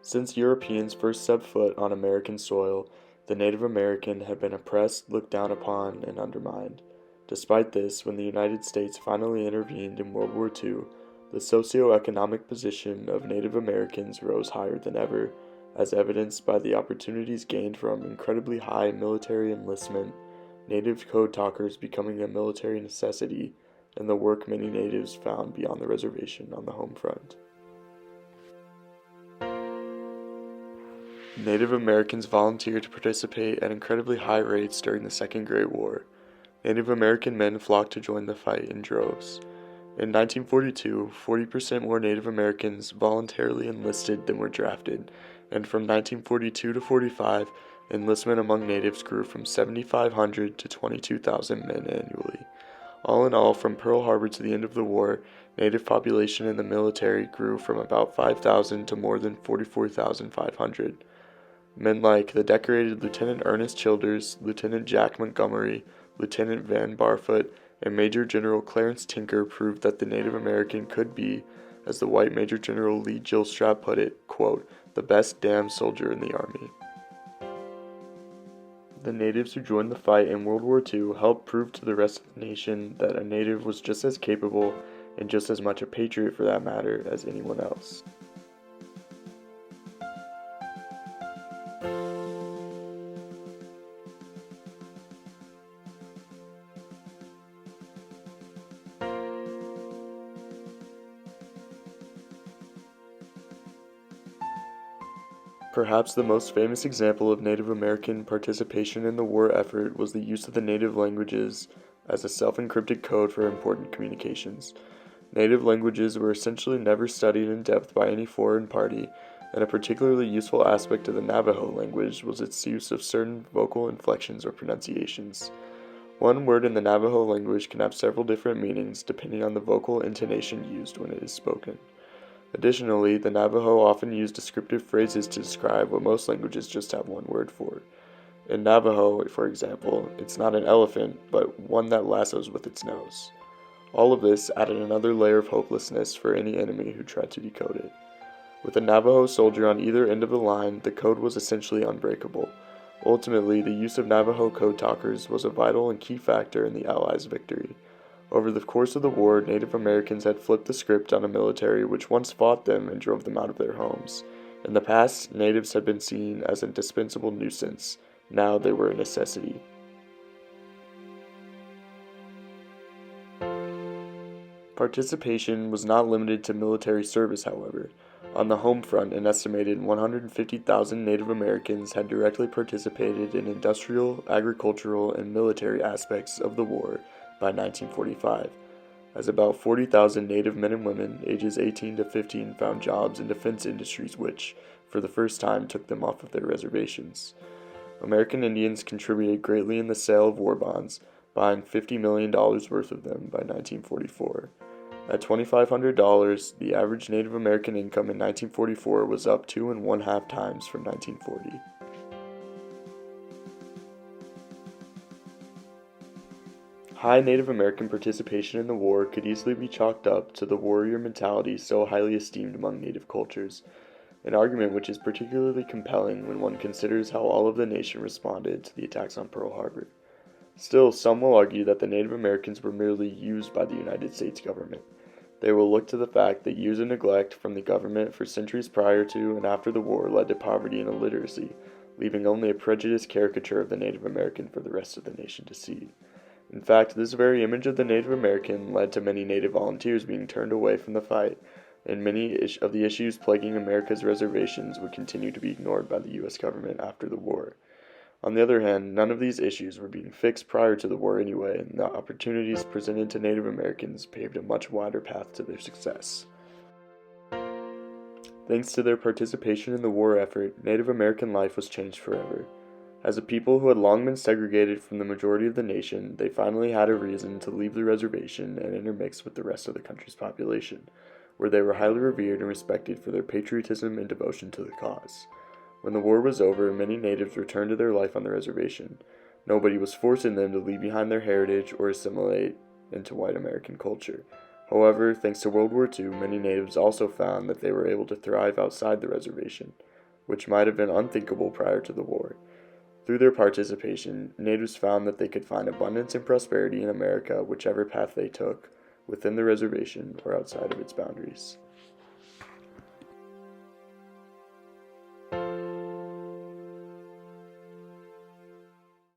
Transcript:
Since Europeans first set foot on American soil, the Native American had been oppressed, looked down upon, and undermined. Despite this, when the United States finally intervened in World War II, the socioeconomic position of Native Americans rose higher than ever, as evidenced by the opportunities gained from incredibly high military enlistment, native code talkers becoming a military necessity, and the work many natives found beyond the reservation on the home front. Native Americans volunteered to participate at incredibly high rates during the Second Great War. Native American men flocked to join the fight in droves. In 1942, 40% more Native Americans voluntarily enlisted than were drafted, and from 1942 to 45, enlistment among natives grew from 7,500 to 22,000 men annually. All in all, from Pearl Harbor to the end of the war, Native population in the military grew from about 5,000 to more than 44,500. Men like the decorated Lieutenant Ernest Childers, Lieutenant Jack Montgomery, Lieutenant Van Barfoot, and Major General Clarence Tinker proved that the Native American could be, as the white Major General Lee Gilstrap put it, quote, "the best damn soldier in the Army." The natives who joined the fight in World War II helped prove to the rest of the nation that a native was just as capable, and just as much a patriot for that matter, as anyone else. Perhaps the most famous example of Native American participation in the war effort was the use of the native languages as a self-encrypted code for important communications. Native languages were essentially never studied in depth by any foreign party, and a particularly useful aspect of the Navajo language was its use of certain vocal inflections or pronunciations. One word in the Navajo language can have several different meanings depending on the vocal intonation used when it is spoken. Additionally, the Navajo often use descriptive phrases to describe what most languages just have one word for. In Navajo, for example, it's not an elephant, but one that lassos with its nose. All of this added another layer of hopelessness for any enemy who tried to decode it. With a Navajo soldier on either end of the line, the code was essentially unbreakable. Ultimately, the use of Navajo code talkers was a vital and key factor in the Allies' victory. Over the course of the war, Native Americans had flipped the script on a military which once fought them and drove them out of their homes. In the past, natives had been seen as a dispensable nuisance. Now they were a necessity. Participation was not limited to military service, however. On the home front, an estimated 150,000 Native Americans had directly participated in industrial, agricultural, and military aspects of the war by 1945, as about 40,000 Native men and women ages 18 to 15 found jobs in defense industries which, for the first time, took them off of their reservations. American Indians contributed greatly in the sale of war bonds, buying $50 million worth of them by 1944. At $2,500, the average Native American income in 1944 was up 2.5 times from 1940. High Native American participation in the war could easily be chalked up to the warrior mentality so highly esteemed among Native cultures, an argument which is particularly compelling when one considers how all of the nation responded to the attacks on Pearl Harbor. Still, some will argue that the Native Americans were merely used by the United States government. They will look to the fact that years of neglect from the government for centuries prior to and after the war led to poverty and illiteracy, leaving only a prejudiced caricature of the Native American for the rest of the nation to see. In fact, this very image of the Native American led to many Native volunteers being turned away from the fight, and many of the issues plaguing America's reservations would continue to be ignored by the U.S. government after the war. On the other hand, none of these issues were being fixed prior to the war anyway, and the opportunities presented to Native Americans paved a much wider path to their success. Thanks to their participation in the war effort, Native American life was changed forever. As a people who had long been segregated from the majority of the nation, they finally had a reason to leave the reservation and intermix with the rest of the country's population, where they were highly revered and respected for their patriotism and devotion to the cause. When the war was over, many natives returned to their life on the reservation. Nobody was forcing them to leave behind their heritage or assimilate into white American culture. However, thanks to World War II, many natives also found that they were able to thrive outside the reservation. which might have been unthinkable prior to the war. Through their participation, natives found that they could find abundance and prosperity in America whichever path they took, within the reservation or outside of its boundaries.